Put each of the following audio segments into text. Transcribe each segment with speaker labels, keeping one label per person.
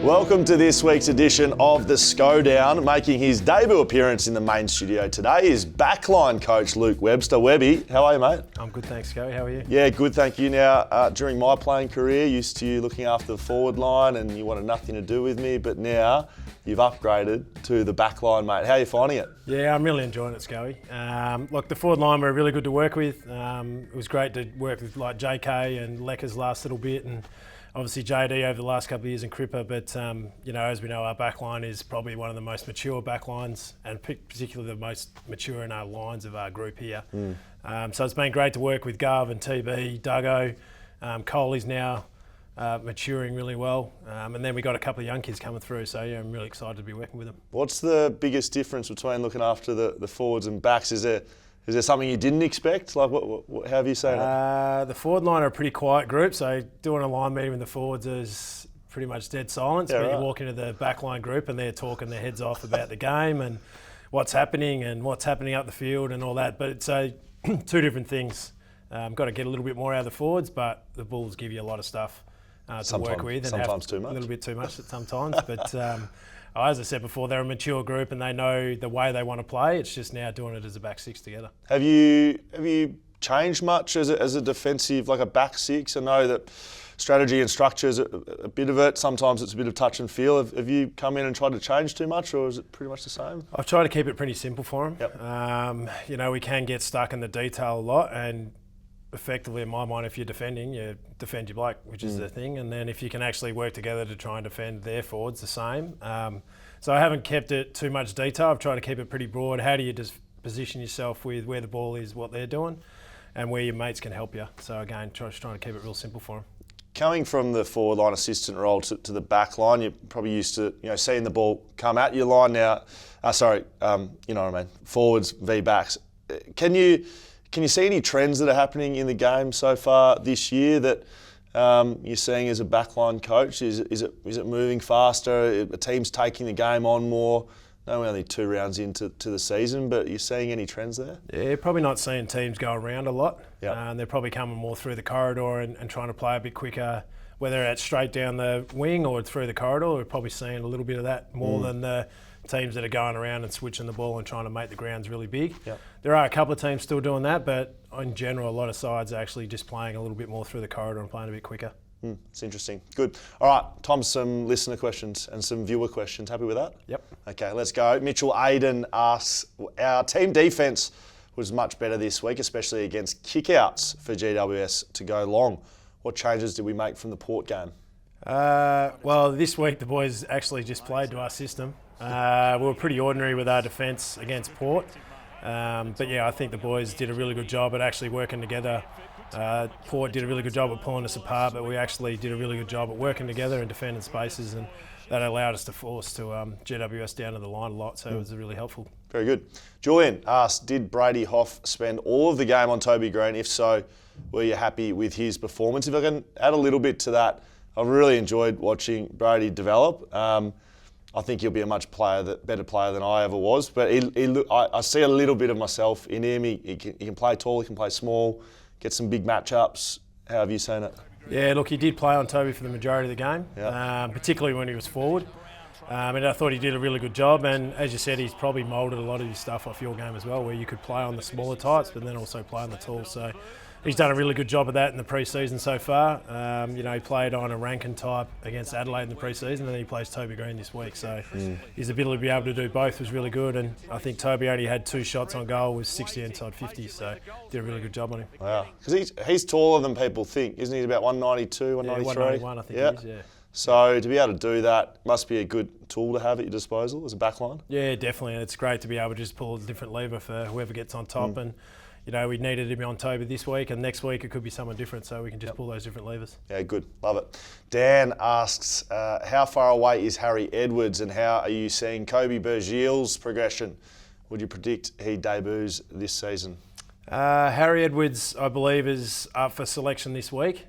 Speaker 1: Welcome to this week's edition of the SchoDown. Making his debut appearance in the main studio today is backline coach Luke Webster. Webby, how are you, mate?
Speaker 2: I'm good, thanks, Sco. How are you?
Speaker 1: Yeah, good, thank you. Now, during my playing career, used to you looking after the forward line and you wanted nothing to do with me, but now you've upgraded to the backline, mate. How are you finding it?
Speaker 2: Yeah, I'm really enjoying it, Scoey. Look, the forward line were really good to work with. It was great to work with like JK and Lecker's last little bit, and obviously JD over the last couple of years in Cripper, but as we know, our backline is probably one of the most mature backlines, and particularly the most mature in our lines of our group here. So it's been great to work with Gov and TB, Duggo. Coley's now maturing really well, and then we got a couple of young kids coming through, so yeah, I'm really excited to be working with them.
Speaker 1: What's the biggest difference between looking after the forwards and backs? Is there something you didn't expect? Like, what how have you seen it?
Speaker 2: The forward line are a pretty quiet group, so doing a line meeting with the forwards is pretty much dead silence.
Speaker 1: Yeah,
Speaker 2: but
Speaker 1: right.
Speaker 2: You walk into the backline group and they're talking their heads off about the game and what's happening up the field and all that. But it's two different things. Got to get a little bit more out of the forwards, but the Bulls give you a lot of stuff to work with. And
Speaker 1: sometimes too much.
Speaker 2: A little bit too much at sometimes, but. As I said before, they're a mature group and they know the way they want to play. It's just now doing it as a back six together.
Speaker 1: Have you changed much as a defensive, like a back six? I know that strategy and structure is a bit of it. Sometimes it's a bit of touch and feel. Have you come in and tried to change too much, or is it pretty much the same?
Speaker 2: I've tried to keep it pretty simple for them.
Speaker 1: Yep.
Speaker 2: We can get stuck in the detail a lot, and effectively, in my mind, if you're defending, you defend your bloke, which is the thing. And then if you can actually work together to try and defend their forwards, the same. So I haven't kept it too much detail. I've tried to keep it pretty broad. How do you just position yourself with where the ball is, what they're doing, and where your mates can help you? So again, just trying to keep it real simple for them. Coming
Speaker 1: from the forward line assistant role to the back line, you're probably used to seeing the ball come at your line now. Forwards v backs. Can you see any trends that are happening in the game so far this year that you're seeing as a backline coach? Is it moving faster? Are teams taking the game on more? No, we're only 2 rounds into the season, but are you seeing any trends there?
Speaker 2: Yeah, probably not seeing teams go around a lot.
Speaker 1: Yep.
Speaker 2: They're probably coming more through the corridor and trying to play a bit quicker, whether it's straight down the wing or through the corridor. We're probably seeing a little bit of that more than the teams that are going around and switching the ball and trying to make the grounds really big.
Speaker 1: Yep.
Speaker 2: There are a couple of teams still doing that, but in general, a lot of sides are actually just playing a little bit more through the corridor and playing a bit quicker.
Speaker 1: It's interesting. Good. All right, time for some listener questions and some viewer questions. Happy with that?
Speaker 2: Yep.
Speaker 1: Okay, let's go. Mitchell Aiden asks, our team defence was much better this week, especially against kickouts for GWS to go long. What changes did we make from the Port game?
Speaker 2: Well, this week the boys actually just played to our system. We were pretty ordinary with our defence against Port. But yeah, I think the boys did a really good job at actually working together. Port did a really good job at pulling us apart, but we actually did a really good job at working together and defending spaces, and that allowed us to force GWS down to the line a lot, so it was really helpful.
Speaker 1: Very good. Julian asked, did Brady Hoff spend all of the game on Toby Green? If so, were you happy with his performance? If I can add a little bit to that, I've really enjoyed watching Brady develop. I think he'll be a much better player than I ever was, but I see a little bit of myself in him. He can play tall, he can play small, get some big matchups. How have you seen it?
Speaker 2: Yeah, look, he did play on Toby for the majority of the game,
Speaker 1: Yeah.
Speaker 2: particularly when he was forward. And I thought he did a really good job, and as you said, he's probably moulded a lot of his stuff off your game as well, where you could play on the smaller types, but then also play on the tall. So he's done a really good job of that in the pre-season so far. He played on a Rankin type against Adelaide in the pre-season, and then he plays Toby Green this week. So his ability to be able to do both was really good, and I think Toby only had 2 shots on goal, was 60 inside 50, so did a really good job on him.
Speaker 1: Wow, because he's taller than people think, isn't he? He's about 192, 193?
Speaker 2: Yeah, 191 I think he is, yeah.
Speaker 1: So to be able to do that must be a good tool to have at your disposal as a backline.
Speaker 2: Yeah, definitely, and it's great to be able to just pull a different lever for whoever gets on top. And we needed him on Toby this week, and next week it could be someone different, so we can just pull those different levers.
Speaker 1: Yeah, good. Love it. Dan asks, how far away is Harry Edwards, and how are you seeing Kobe Bergil's progression? Would you predict he debuts this season?
Speaker 2: Harry Edwards, I believe, is up for selection this week.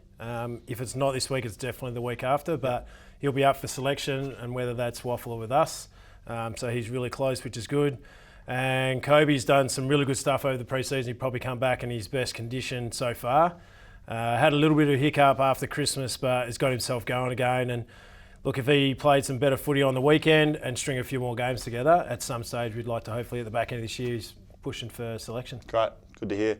Speaker 2: If it's not this week, it's definitely the week after, but he'll be up for selection, and whether that's Waffle or with us. So he's really close, which is good. And Kobe's done some really good stuff over the pre-season. He'll probably come back in his best condition so far. Had a little bit of a hiccup after Christmas, but has got himself going again. And look, if he played some better footy on the weekend and string a few more games together, at some stage we'd like to hopefully at the back end of this year he's pushing for selection.
Speaker 1: Great, good to hear.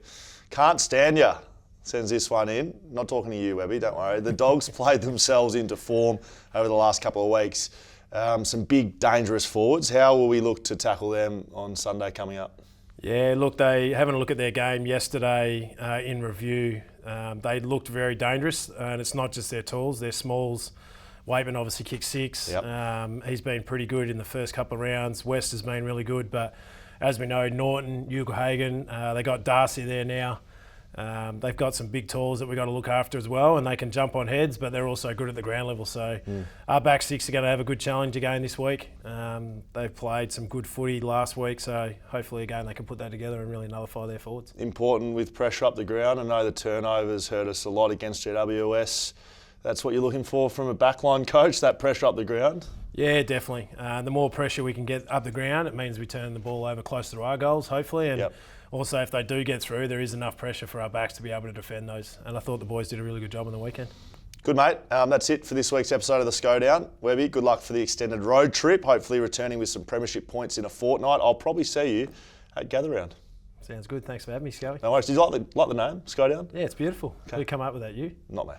Speaker 1: Can't stand ya. Sends this one in. Not talking to you, Webby, don't worry. The Dogs played themselves into form over the last couple of weeks. Some big, dangerous forwards. How will we look to tackle them on Sunday coming up?
Speaker 2: Yeah, look, they having a look at their game yesterday in review. They looked very dangerous, and it's not just their tools, their smalls. Waitman obviously kicked 6.
Speaker 1: Yep.
Speaker 2: He's been pretty good in the first couple of rounds. West has been really good, but as we know, Norton, Ugelhagen, they got Darcy there now. They've got some big tools that we've got to look after as well, and they can jump on heads, but they're also good at the ground level. So our back 6 are going to have a good challenge again this week. They've played some good footy last week, so hopefully again they can put that together and really nullify their forwards.
Speaker 1: Important with pressure up the ground. I know the turnovers hurt us a lot against GWS. That's what you're looking for from a backline coach, that pressure up the ground?
Speaker 2: Yeah, definitely. The more pressure we can get up the ground, it means we turn the ball over closer to our goals, hopefully. And also, if they do get through, there is enough pressure for our backs to be able to defend those. And I thought the boys did a really good job on the weekend. Good, mate. That's it for this week's episode of the SchoDown. Webby, good luck for the extended road trip, hopefully returning with some premiership points in a fortnight. I'll probably see you at Gather Round. Sounds good. Thanks for having me, Scully. No worries. Did you like the name, SchoDown? Yeah, it's beautiful. Okay. Who come up with that, you? Not me.